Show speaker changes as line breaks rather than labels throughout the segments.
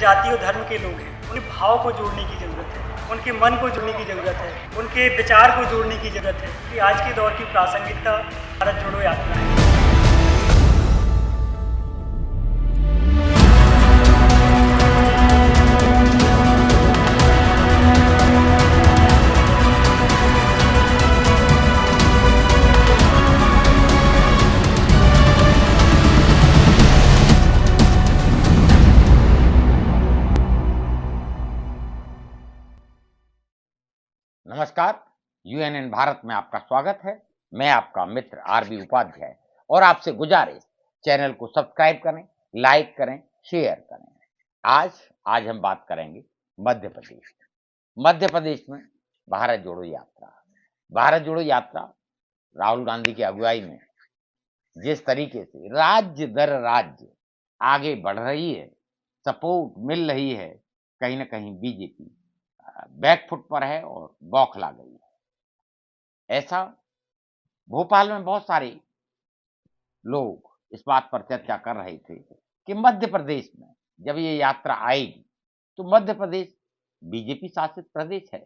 जाति और धर्म के लोग हैं, उनके भाव को जोड़ने की ज़रूरत है, उनके मन को जोड़ने की ज़रूरत है, उनके विचार को जोड़ने की ज़रूरत है कि आज के दौर की प्रासंगिकता भारत जोड़ो यात्रा है।
नमस्कार, यूएनएन भारत में आपका स्वागत है। मैं आपका मित्र आरबी उपाध्याय और आपसे गुजारिश चैनल को सब्सक्राइब करें, लाइक करें, शेयर करें। आज हम बात करेंगे मध्य प्रदेश। मध्य प्रदेश में भारत जोड़ो यात्रा। भारत जोड़ो यात्रा राहुल गांधी की अगुवाई में जिस तरीके से राज्य दर राज्य आगे बढ़ रही है, सपोर्ट मिल रही है, कहीं ना कहीं बीजेपी बैकफुट पर है और बौखला गई है। ऐसा भोपाल में बहुत सारे लोग इस बात पर चर्चा कर रहे थे कि मध्य प्रदेश में जब ये यात्रा आएगी तो मध्य प्रदेश बीजेपी शासित प्रदेश है,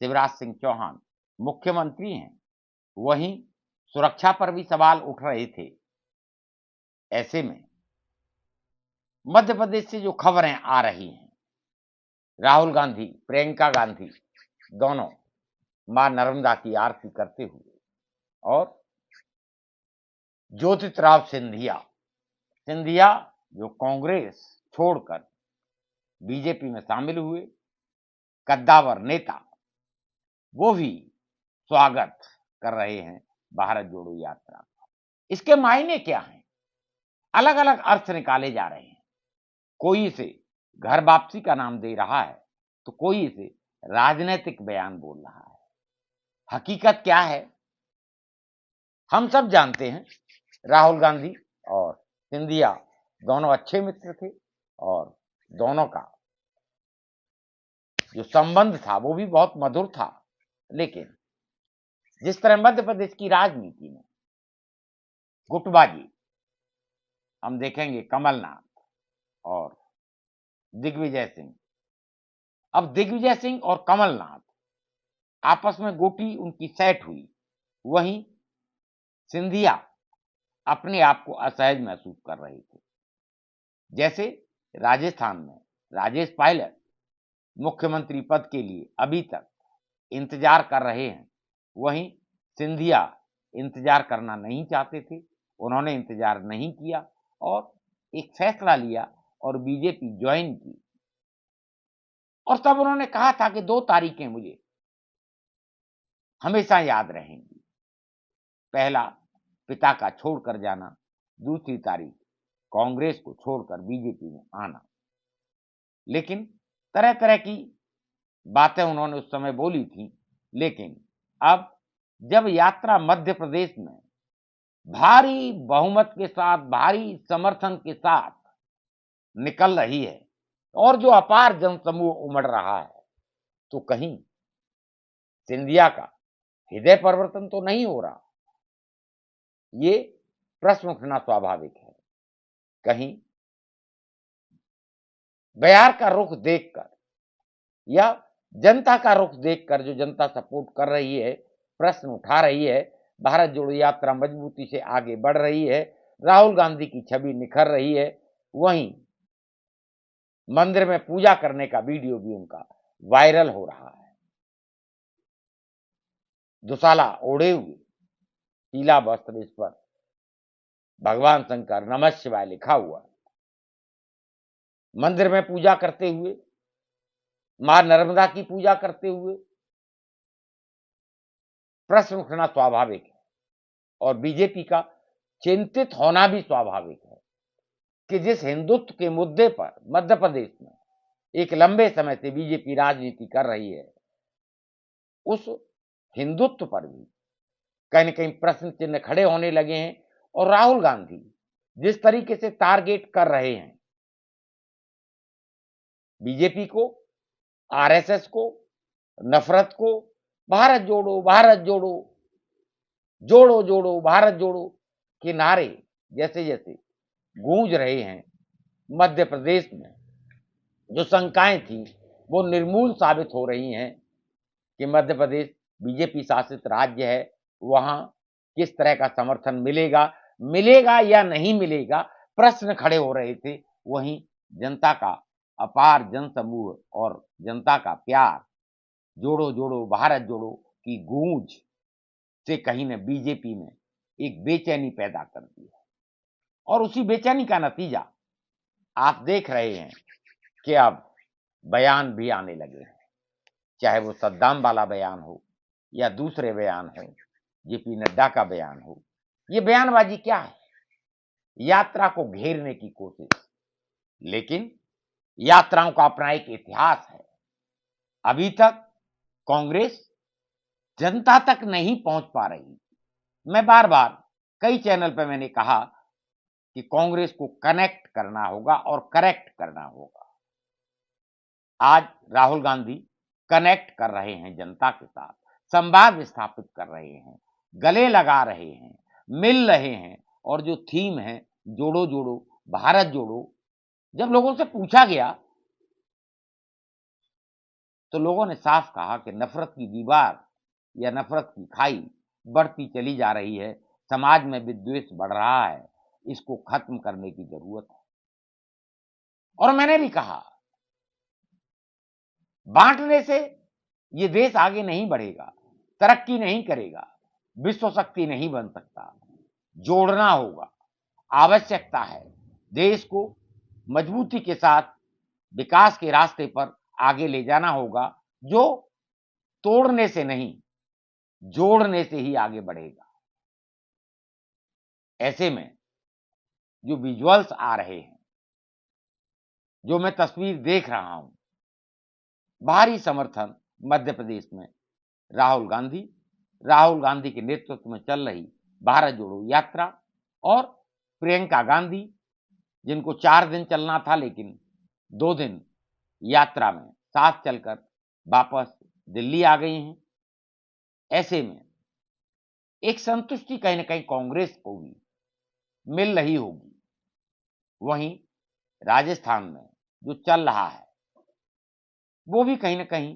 शिवराज सिंह चौहान मुख्यमंत्री हैं, वहीं सुरक्षा पर भी सवाल उठ रहे थे। ऐसे में मध्य प्रदेश से जो खबरें आ रही हैं, राहुल गांधी, प्रियंका गांधी दोनों मां नर्मदा की आरती करते हुए और ज्योतिराव सिंधिया जो कांग्रेस छोड़कर बीजेपी में शामिल हुए कद्दावर नेता, वो भी स्वागत कर रहे हैं भारत जोड़ो यात्रा का। इसके मायने क्या हैं? अलग अलग अर्थ निकाले जा रहे हैं। कोई इसे घर वापसी का नाम दे रहा है तो कोई इसे राजनीतिक बयान बोल रहा है। हकीकत क्या है? हम सब जानते हैं, राहुल गांधी और सिंधिया दोनों अच्छे मित्र थे और दोनों का जो संबंध था वो भी बहुत मधुर था। लेकिन जिस तरह मध्य प्रदेश की राजनीति में गुटबाजी हम देखेंगे, कमलनाथ और दिग्विजय सिंह। अब दिग्विजय सिंह और कमलनाथ आपस में गोटी उनकी सेट हुई, वहीं सिंधिया अपने आप को असहज महसूस कर रहे थे। जैसे राजस्थान में राजेश पायलट मुख्यमंत्री पद के लिए अभी तक इंतजार कर रहे हैं, वहीं सिंधिया इंतजार करना नहीं चाहते थे, उन्होंने इंतजार नहीं किया और एक फैसला लिया और बीजेपी ज्वाइन की। और तब उन्होंने कहा था कि 2 तारीखें मुझे हमेशा याद रहेंगी। पहला, पिता का छोड़कर जाना, दूसरी तारीख कांग्रेस को छोड़कर बीजेपी में आना। लेकिन तरह तरह की बातें उन्होंने उस समय बोली थी। लेकिन अब जब यात्रा मध्य प्रदेश में भारी बहुमत के साथ, भारी समर्थन के साथ निकल रही है और जो अपार जनसमूह उमड़ रहा है, तो कहीं सिंधिया का हृदय परिवर्तन तो नहीं हो रहा? ये प्रश्न उठना स्वाभाविक है। कहीं बिहार का रुख देखकर या जनता का रुख देखकर जो जनता सपोर्ट कर रही है, प्रश्न उठा रही है, भारत जोड़ो यात्रा मजबूती से आगे बढ़ रही है, राहुल गांधी की छवि निखर रही है, वहीं मंदिर में पूजा करने का वीडियो भी उनका वायरल हो रहा है। दुशाला ओढ़े हुए, पीला वस्त्र, इस पर भगवान शंकर नमः शिवाय लिखा हुआ, मंदिर में पूजा करते हुए, मां नर्मदा की पूजा करते हुए प्रश्न उठना स्वाभाविक है और बीजेपी का चिंतित होना भी स्वाभाविक है कि जिस हिंदुत्व के मुद्दे पर मध्य प्रदेश में एक लंबे समय से बीजेपी राजनीति कर रही है, उस हिंदुत्व पर भी कहीं न कहीं प्रश्न चिन्ह खड़े होने लगे हैं। और राहुल गांधी जिस तरीके से टारगेट कर रहे हैं बीजेपी को, आरएसएस को, नफरत को, भारत जोड़ो, भारत जोड़ो, जोड़ो जोड़ो भारत जोड़ो के नारे जैसे जैसे गूंज रहे हैं मध्य प्रदेश में, जो शंकाएं थी वो निर्मूल साबित हो रही हैं कि मध्य प्रदेश बीजेपी शासित राज्य है, वहां किस तरह का समर्थन मिलेगा या नहीं मिलेगा, प्रश्न खड़े हो रहे थे। वहीं जनता का अपार जनसमूह और जनता का प्यार, जोड़ो जोड़ो भारत जोड़ो की गूंज से कहीं न बीजेपी में एक बेचैनी पैदा कर दी है। और उसी बेचैनी का नतीजा आप देख रहे हैं कि अब बयान भी आने लगे हैं, चाहे वो सद्दाम वाला बयान हो या दूसरे बयान हो, जेपी नड्डा का बयान हो। ये बयानबाजी क्या है? यात्रा को घेरने की कोशिश। लेकिन यात्राओं का अपना एक इतिहास है। अभी तक कांग्रेस जनता तक नहीं पहुंच पा रही। मैं बार-बार कई चैनल पे मैंने कहा कि कांग्रेस को कनेक्ट करना होगा और करेक्ट करना होगा। आज राहुल गांधी कनेक्ट कर रहे हैं जनता के साथ, संवाद स्थापित कर रहे हैं, गले लगा रहे हैं, मिल रहे हैं। और जो थीम है जोड़ो जोड़ो भारत जोड़ो, जब लोगों से पूछा गया तो लोगों ने साफ कहा कि नफरत की दीवार या नफरत की खाई बढ़ती चली जा रही है, समाज में विद्वेष बढ़ रहा है, इसको खत्म करने की जरूरत है। और मैंने भी कहा, बांटने से ये देश आगे नहीं बढ़ेगा, तरक्की नहीं करेगा, विश्व शक्ति नहीं बन सकता। जोड़ना होगा, आवश्यकता है। देश को मजबूती के साथ विकास के रास्ते पर आगे ले जाना होगा, जो तोड़ने से नहीं, जोड़ने से ही आगे बढ़ेगा। ऐसे में जो विजुअल्स आ रहे हैं, जो मैं तस्वीर देख रहा हूं, भारी समर्थन मध्य प्रदेश में राहुल गांधी के नेतृत्व में चल रही भारत जोड़ो यात्रा और प्रियंका गांधी, जिनको 4 दिन चलना था लेकिन 2 दिन यात्रा में साथ चलकर वापस दिल्ली आ गई हैं। ऐसे में एक संतुष्टि कहीं न कहीं कांग्रेस को भी मिल रही होगी। वहीं राजस्थान में जो चल रहा है वो भी कहीं न कहीं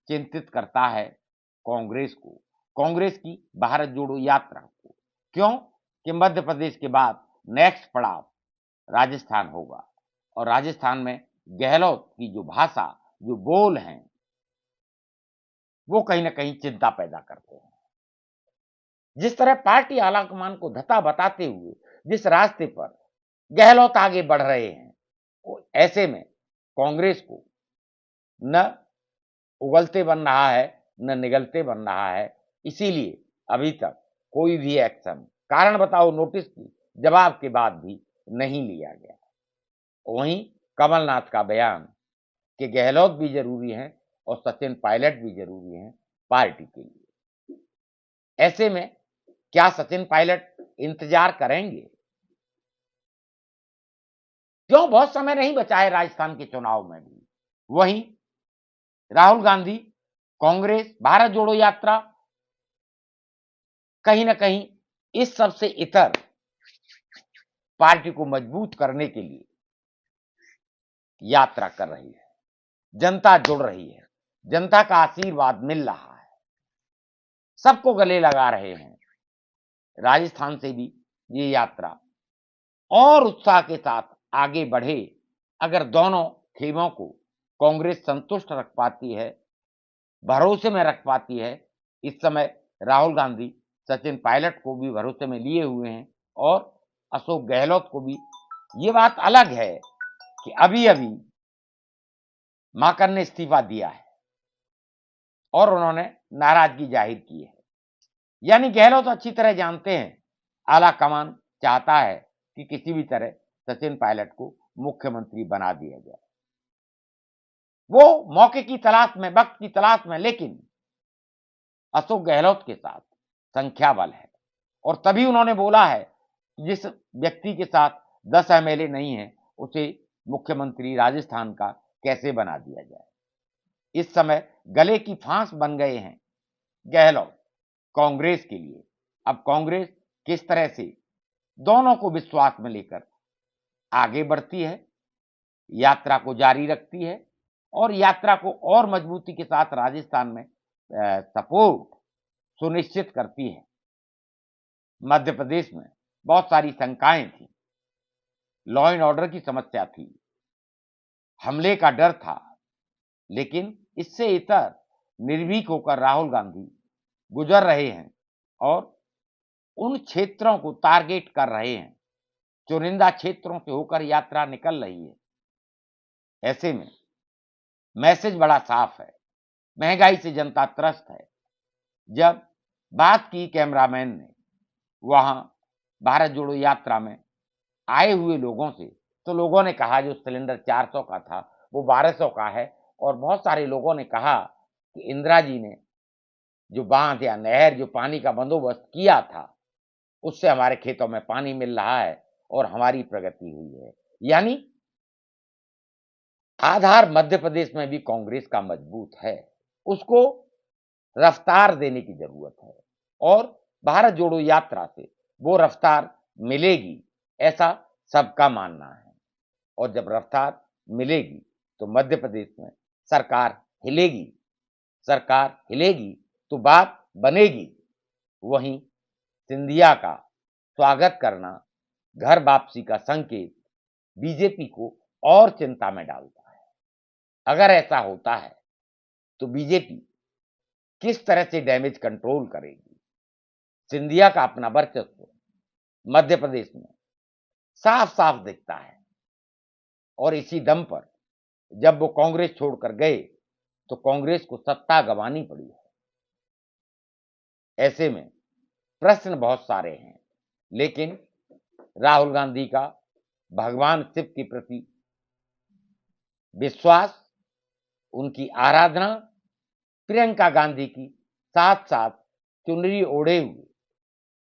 चिंतित करता है कांग्रेस को, कांग्रेस की भारत जोड़ो यात्रा को। क्यों कि मध्य प्रदेश के बाद नेक्स्ट पड़ाव राजस्थान होगा और राजस्थान में गहलोत की जो भाषा, जो बोल हैं, वो कहीं न कहीं चिंता पैदा करते हैं। जिस तरह पार्टी आलाकमान को धता बताते हुए जिस रास्ते पर गहलोत आगे बढ़ रहे हैं, ऐसे में कांग्रेस को न उगलते बन रहा है, न निगलते बन रहा है। इसीलिए अभी तक कोई भी एक्शन, कारण बताओ नोटिस की जवाब के बाद भी नहीं लिया गया। वहीं कमलनाथ का बयान कि गहलोत भी जरूरी है और सचिन पायलट भी जरूरी है पार्टी के लिए। ऐसे में क्या सचिन पायलट इंतजार करेंगे? क्यों, बहुत समय नहीं बचा है राजस्थान के चुनाव में भी। वहीं राहुल गांधी, कांग्रेस, भारत जोड़ो यात्रा कहीं न कहीं इस सब से इतर पार्टी को मजबूत करने के लिए यात्रा कर रही है। जनता जुड़ रही है, जनता का आशीर्वाद मिल रहा है, सबको गले लगा रहे हैं। राजस्थान से भी ये यात्रा और उत्साह के साथ आगे बढ़े। अगर दोनों खेमों को कांग्रेस संतुष्ट रख पाती है, भरोसे में रख पाती है। इस समय राहुल गांधी सचिन पायलट को भी भरोसे में लिए हुए हैं और अशोक गहलोत को भी। ये बात अलग है कि अभी-अभी माकन ने इस्तीफा दिया है और उन्होंने नाराजगी जाहिर की है। यानी गहलोत अच्छी तरह जानते हैं आला कमान चाहता है कि किसी भी तरह सचिन पायलट को मुख्यमंत्री बना दिया जाए। वो मौके की तलाश में, वक्त की तलाश में, लेकिन अशोक गहलोत के साथ संख्या बल है और तभी उन्होंने बोला है जिस व्यक्ति के साथ 10 एमएलए नहीं है उसे मुख्यमंत्री राजस्थान का कैसे बना दिया जाए। इस समय गले की फांस बन गए हैं गहलोत कांग्रेस के लिए। अब कांग्रेस किस तरह से दोनों को विश्वास में लेकर आगे बढ़ती है, यात्रा को जारी रखती है और यात्रा को और मजबूती के साथ राजस्थान में सपोर्ट सुनिश्चित करती है। मध्य प्रदेश में बहुत सारी शंकाएं थी, लॉ एंड ऑर्डर की समस्या थी, हमले का डर था, लेकिन इससे इतर निर्भीक होकर राहुल गांधी गुजर रहे हैं और उन क्षेत्रों को टारगेट कर रहे हैं, चुनिंदा क्षेत्रों से होकर यात्रा निकल रही है। ऐसे में मैसेज बड़ा साफ है, महंगाई से जनता त्रस्त है। जब बात की कैमरामैन ने वहां भारत जोड़ो यात्रा में आए हुए लोगों से, तो लोगों ने कहा जो सिलेंडर 400 का था वो 1200 का है, और बहुत सारे लोगों ने कहा कि इंदिरा जी ने जो बांध या नहर जो पानी का बंदोबस्त किया था उससे हमारे खेतों में पानी मिल रहा है और हमारी प्रगति हुई है। यानी आधार मध्य प्रदेश में भी कांग्रेस का मजबूत है, उसको रफ्तार देने की जरूरत है और भारत जोड़ो यात्रा से वो रफ्तार मिलेगी, ऐसा सबका मानना है। और जब रफ्तार मिलेगी तो मध्य प्रदेश में सरकार हिलेगी, सरकार हिलेगी तो बात बनेगी। वहीं सिंधिया का स्वागत करना घर वापसी का संकेत बीजेपी को और चिंता में डालता है। अगर ऐसा होता है तो बीजेपी किस तरह से डैमेज कंट्रोल करेगी? सिंधिया का अपना वर्चस्व मध्य प्रदेश में साफ साफ दिखता है और इसी दम पर जब वो कांग्रेस छोड़कर गए तो कांग्रेस को सत्ता गंवानी पड़ी है। ऐसे में प्रश्न बहुत सारे हैं, लेकिन राहुल गांधी का भगवान शिव के प्रति विश्वास, उनकी आराधना, प्रियंका गांधी की साथ साथ चुनरी ओढ़े हुए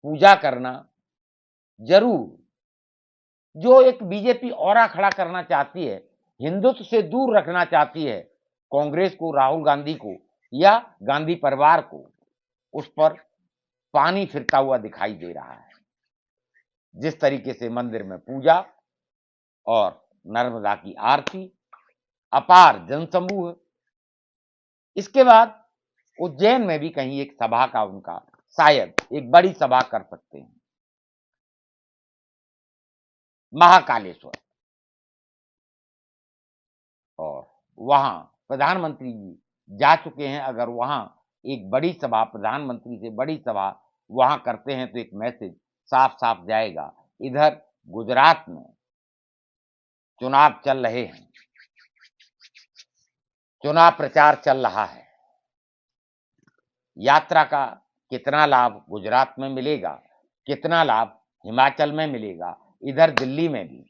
पूजा करना जरूर, जो एक बीजेपी औरा खड़ा करना चाहती है, हिंदुत्व से दूर रखना चाहती है कांग्रेस को, राहुल गांधी को या गांधी परिवार को, उस पर पानी फिरता हुआ दिखाई दे रहा है। जिस तरीके से मंदिर में पूजा और नर्मदा की आरती, अपार जनसमूह, इसके बाद उज्जैन में भी कहीं एक सभा का उनका, शायद एक बड़ी सभा कर सकते हैं। महाकालेश्वर, और वहां प्रधानमंत्री जी जा चुके हैं। अगर वहां एक बड़ी सभा, प्रधानमंत्री से बड़ी सभा वहां करते हैं तो एक मैसेज साफ साफ जाएगा। इधर गुजरात में चुनाव चल रहे हैं, चुनाव प्रचार चल रहा है। यात्रा का कितना लाभ गुजरात में मिलेगा, कितना लाभ हिमाचल में मिलेगा, इधर दिल्ली में भी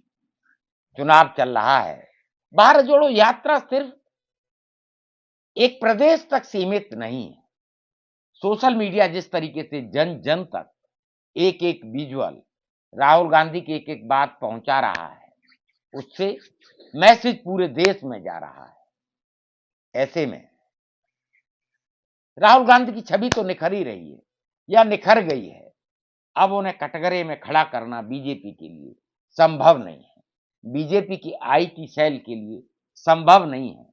चुनाव चल रहा है। भारत जोड़ो यात्रा सिर्फ एक प्रदेश तक सीमित नहीं है। सोशल मीडिया जिस तरीके से जन जन तक एक एक विजुअल राहुल गांधी की एक एक बात पहुंचा रहा है, उससे मैसेज पूरे देश में जा रहा है। ऐसे में राहुल गांधी की छवि तो निखर ही रही है या निखर गई है। अब उन्हें कटघरे में खड़ा करना बीजेपी के लिए संभव नहीं है, बीजेपी की आईटी सेल के लिए संभव नहीं है।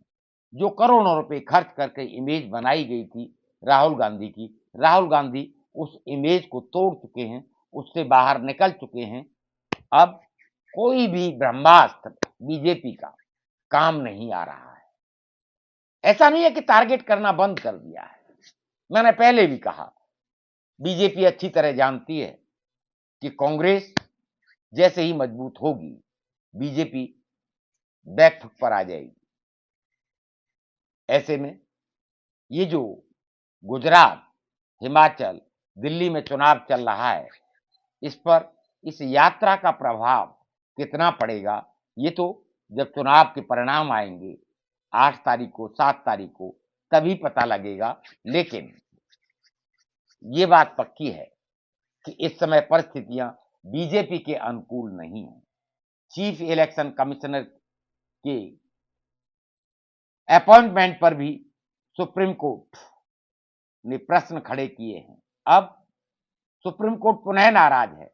जो करोड़ों रुपए खर्च करके इमेज बनाई गई थी राहुल गांधी की, राहुल गांधी उस इमेज को तोड़ चुके हैं, उससे बाहर निकल चुके हैं। अब कोई भी ब्रह्मास्त्र बीजेपी का काम नहीं आ रहा है। ऐसा नहीं है कि टारगेट करना बंद कर दिया है। मैंने पहले भी कहा, बीजेपी अच्छी तरह जानती है कि कांग्रेस जैसे ही मजबूत होगी बीजेपी बैकफुट पर आ जाएगी। ऐसे में ये जो गुजरात, हिमाचल, दिल्ली में चुनाव चल रहा है, इस पर इस यात्रा का प्रभाव कितना पड़ेगा, ये तो जब चुनाव के परिणाम आएंगे 8 तारीख को, 7 तारीख को, तभी पता लगेगा। लेकिन ये बात पक्की है कि इस समय परिस्थितियां बीजेपी के अनुकूल नहीं है। चीफ इलेक्शन कमिश्नर के अपॉइंटमेंट पर भी सुप्रीम कोर्ट ने प्रश्न खड़े किए हैं। अब सुप्रीम कोर्ट पुनः नाराज है।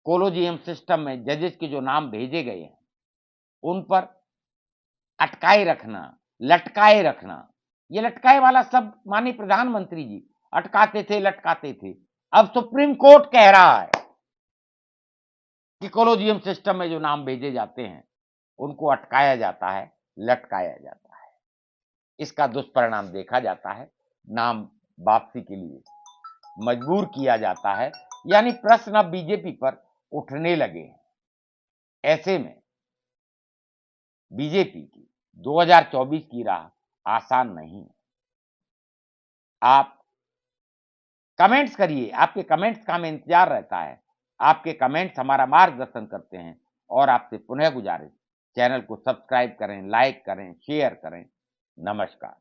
कोलोजियम सिस्टम में जजेस के जो नाम भेजे गए हैं उन पर अटकाए रखना, लटकाए रखना, ये लटकाए वाला शब्द माननीय प्रधानमंत्री जी अटकाते थे, लटकाते थे। अब सुप्रीम कोर्ट कह रहा है कि कॉलोजियम सिस्टम में जो नाम भेजे जाते हैं उनको अटकाया जाता है, लटकाया जाता है। इसका दुष्परिणाम देखा जाता है, नाम वापसी के लिए मजबूर किया जाता है, यानी प्रश्न अब बीजेपी पर उठने लगे हैं। ऐसे में बीजेपी की 2024 की राह आसान नहीं है। आप कमेंट्स करिए, आपके कमेंट्स का हमें इंतजार रहता है। आपके कमेंट्स हमारा मार्गदर्शन करते हैं और आपसे पुनः गुजारिश, चैनल को सब्सक्राइब करें, लाइक करें, शेयर करें। नमस्कार।